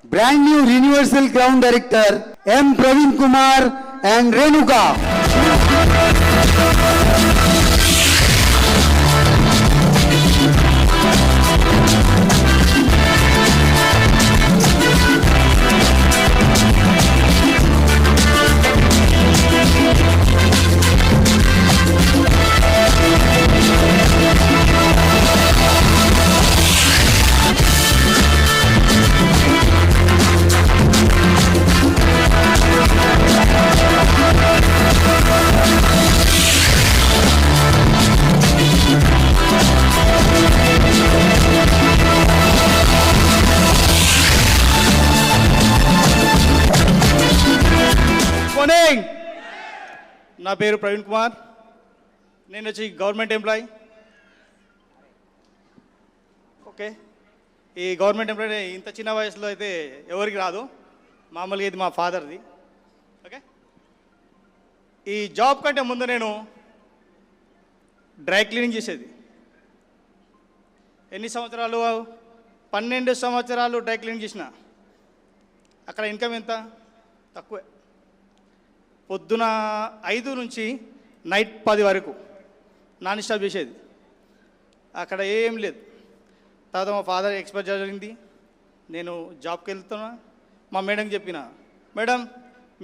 Brand new Universal Crown Director M. Praveen Kumar and Renuka. Morning, నా పేరు ప్రవీణ్ కుమార్. నేను వచ్చి గవర్నమెంట్ ఎంప్లాయీ. ఓకే, ఈ గవర్నమెంట్ ఎంప్లాయీ ఇంత చిన్న వయసులో అయితే ఎవరికి రాదు. మామూలుగా ఇది మా ఫాదర్ది. ఓకే, ఈ జాబ్ కంటే ముందు నేను డ్రై క్లీనింగ్ చేసేది. ఎన్ని సంవత్సరాలు? 12 సంవత్సరాలు డ్రై క్లీనింగ్ చేసిన. అక్కడ ఇన్కమ్ ఎంత? తక్కువే. పొద్దున 5 నుంచి నైట్ 10 వరకు నాన్ స్టాప్ చేసేది. అక్కడ ఏం లేదు. తర్వాత మా ఫాదర్ ఎక్స్పైర్ జరిగింది. నేను జాబ్కి వెళ్తున్నా. మా మేడంకి చెప్పిన, మేడం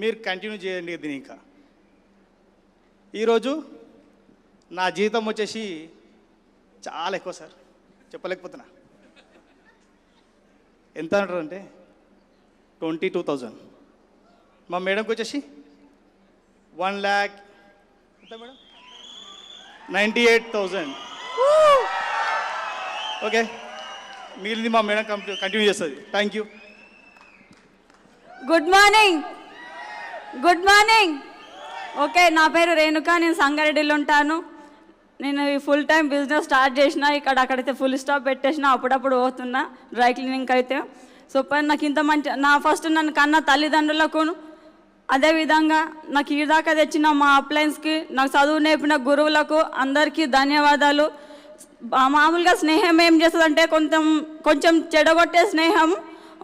మీరు కంటిన్యూ చేయండి దీని. ఇంకా ఈరోజు నా జీతం వచ్చేసి చాలా ఎక్కువ సార్, చెప్పలేకపోతున్నా. ఎంత అంటారంటే 22,000. మా మేడంకి వచ్చేసి 1,00,000 ఎంత మేడం? 98,000. ఓకే, మిగిలింది మా మేడం కంటిన్యూ చేస్తుంది. Thank you. Good morning. Good morning. Okay, నా పేరు రేణుక. నేను సంగారెడ్డిలో ఉంటాను. నేను ఈ ఫుల్ టైం బిజినెస్ స్టార్ట్ చేసిన. అక్కడైతే ఫుల్ స్టాప్ పెట్టేసిన. అప్పుడప్పుడు పోతున్నా డ్రై క్లీనింగ్ అయితే. సో పని నాకు ఇంత మంచి, నా ఫస్ట్ నన్ను కన్నా తల్లిదండ్రులకు, అదేవిధంగా నాకు ఈ దాకా తెచ్చిన మా అప్లయన్స్కి, నాకు చదువు నేర్పిన గురువులకు అందరికీ ధన్యవాదాలు. మామూలుగా స్నేహం ఏం చేస్తుందంటే కొంచెం చెడగొట్టే స్నేహం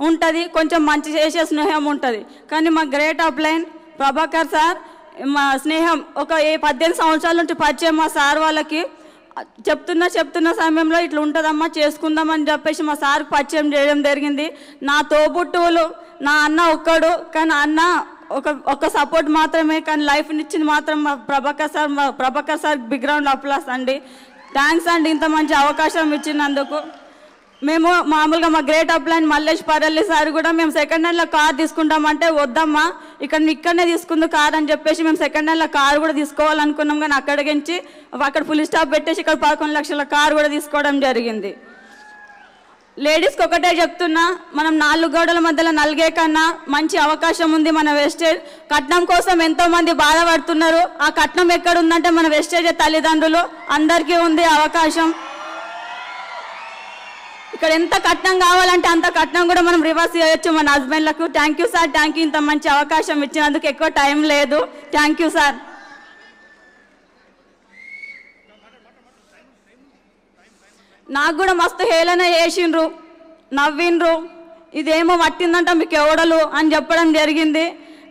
ఉంటుంది, కొంచెం మంచి చేసే స్నేహం ఉంటుంది. కానీ మా గ్రేట్ అప్లైన్ ప్రభాకర్ సార్, మా స్నేహం ఒక 18 సంవత్సరాల నుంచి పరిచయం. మా సార్ వాళ్ళకి చెప్తున్న సమయంలో ఇట్లా ఉంటుందమ్మా చేసుకుందామని చెప్పేసి మా సార్కి పరిచయం చేయడం జరిగింది. నా తోబుట్టువులు నా అన్న ఒక్కడు, కానీ అన్న ఒక సపోర్ట్ మాత్రమే, కానీ లైఫ్ని ఇచ్చింది మాత్రం మా Prabhakar sir big round applause అండి. థ్యాంక్స్ అండి ఇంత మంచి అవకాశం ఇచ్చినందుకు. మేము మామూలుగా మా గ్రేట్ అప్లైన్ మల్లేష్ పరల్లి సార్ కూడా మేము సెకండ్ హ్యాండ్లో కార్ తీసుకుంటామంటే వద్దమ్మా ఇక్కడనే తీసుకుంది కార్ అని చెప్పేసి మేము సెకండ్ హ్యాండ్లో కార్ కూడా తీసుకోవాలనుకున్నాం. కానీ అక్కడ ఫుల్ స్టాప్ పెట్టేసి ఇక్కడ 11 లక్షల కార్ కూడా తీసుకోవడం జరిగింది. లేడీస్కి ఒకటే చెప్తున్నా, మనం 4 గోడల మధ్యలో నలిగే కన్నా మంచి అవకాశం ఉంది మన వెస్టేజ్. కట్నం కోసం ఎంతోమంది బాధపడుతున్నారు. ఆ కట్నం ఎక్కడ ఉందంటే మన వెస్టేజ్ తల్లిదండ్రులు అందరికీ ఉంది అవకాశం. ఇక్కడ ఎంత కట్నం కావాలంటే అంత కట్నం కూడా మనం రివర్స్ చేయొచ్చు మన హస్బెండ్లకు. Thank you sir, thank you ఇంత మంచి అవకాశం ఇచ్చినందుకు. ఎక్కువ టైం లేదు. Thank you sir. నాకు కూడా మస్తు హేళన చేసిండ్రు, నవ్విండ్రు. ఇదేమో పట్టిందంట మీకు ఎవడలు అని చెప్పడం జరిగింది.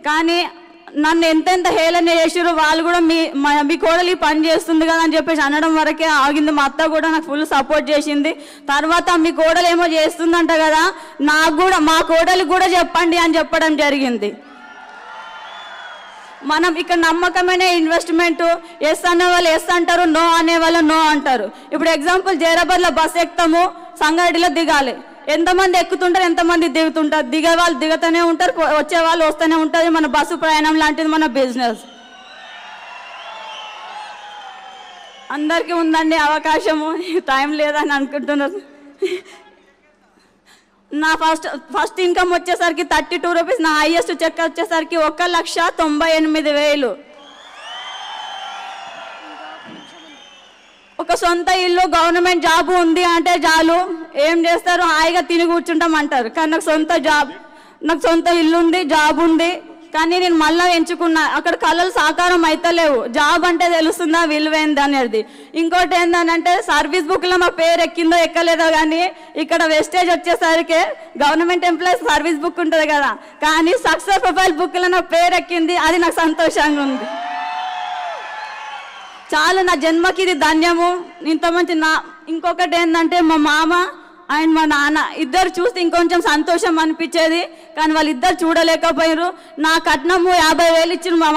కానీ నన్ను ఎంతెంత హేళన చేసిర్రు. వాళ్ళు కూడా మీ కోడలు ఈ పని చేస్తుంది కదా అని చెప్పేసి అనడం వరకే ఆగింది. మా అత్త కూడా నాకు ఫుల్ సపోర్ట్ చేసింది. తర్వాత మీ కోడలు ఏమో చేస్తుందంట కదా, నాకు కూడా మా కోడలికి కూడా చెప్పండి అని చెప్పడం జరిగింది. మనం ఇక్కడ నమ్మకమైన ఇన్వెస్ట్మెంట్. ఎస్ అనే వాళ్ళు ఎస్ అంటారు, నో అనే వాళ్ళు నో అంటారు. ఇప్పుడు ఎగ్జాంపుల్ జైరాబాద్లో బస్ ఎక్కుతాము, సంగారెడ్డిలో దిగాలి. ఎంతమంది ఎక్కుతుంటారు, ఎంతమంది దిగుతుంటారు. దిగే వాళ్ళు దిగుతూనే ఉంటారు, వచ్చే వాళ్ళు వస్తూనే ఉంటుంది. మన బస్సు ప్రయాణం లాంటిది మన బిజినెస్. అందరికీ ఉందండి అవకాశము. టైం లేదని అనుకుంటున్నారు. నా ఫస్ట్ ఇన్కమ్ వచ్చేసరికి 32 రూపీస్. నా హైయెస్ట్ చెక్ వచ్చేసరికి 1,98,000. ఒక సొంత ఇల్లు, గవర్నమెంట్ జాబ్ ఉంది అంటే చాలు. ఏం చేస్తారు, హాయిగా తిని కూర్చుంటాం అంటారు. కానీ నాకు సొంత ఇల్లు ఉంది, జాబ్ ఉంది. కానీ నేను మళ్ళీ ఎంచుకున్నా. అక్కడ కళలు సాకారం అయితలేవు. జాబ్ అంటే తెలుస్తుందా విలువైంది అనేది. ఇంకోటి ఏంటంటే సర్వీస్ బుక్లో మా పేరు ఎక్కిందో ఎక్కలేదో కానీ ఇక్కడ వెస్టేజ్ వచ్చేసరికి గవర్నమెంట్ ఎంప్లాయీస్ సర్వీస్ బుక్ ఉంటుంది కదా, కానీ సక్సెస్ ప్రొఫైల్ బుక్లో నా పేరు ఎక్కింది. అది నాకు సంతోషంగా ఉంది. చాలు, నా జన్మకి ఇది ధన్యము. ఇంత మంచి ఇంకొకటి ఏంటంటే మా మామ అండ్ మా నాన్న ఇద్దరు చూస్తే ఇంకొంచెం సంతోషం అనిపించేది, కానీ వాళ్ళిద్దరు చూడలేకపోయారు. నా కట్నము 50,000 ఇచ్చిన మా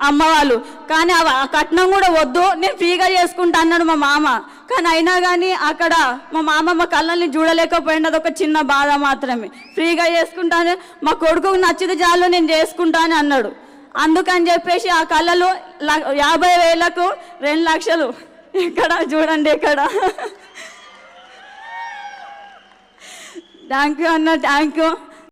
అమ్మ వాళ్ళు, కానీ ఆ కట్నం కూడా వద్దు, నేను ఫ్రీగా చేసుకుంటా అన్నాడు మా మామ. కానీ అయినా కానీ అక్కడ మా మామ మా కళ్ళని చూడలేకపోయింది. అదొక చిన్న బాధ మాత్రమే. ఫ్రీగా చేసుకుంటాను, మా కొడుకుకు నచ్చితే చాలు నేను చేసుకుంటా అని అన్నాడు. అందుకని చెప్పేసి ఆ కళ్ళలు 50,000కు 2 లక్షలు. ఇక్కడ చూడండి, ఇక్కడ. థ్యాంక్ యూ అన్న, థ్యాంక్ యూ.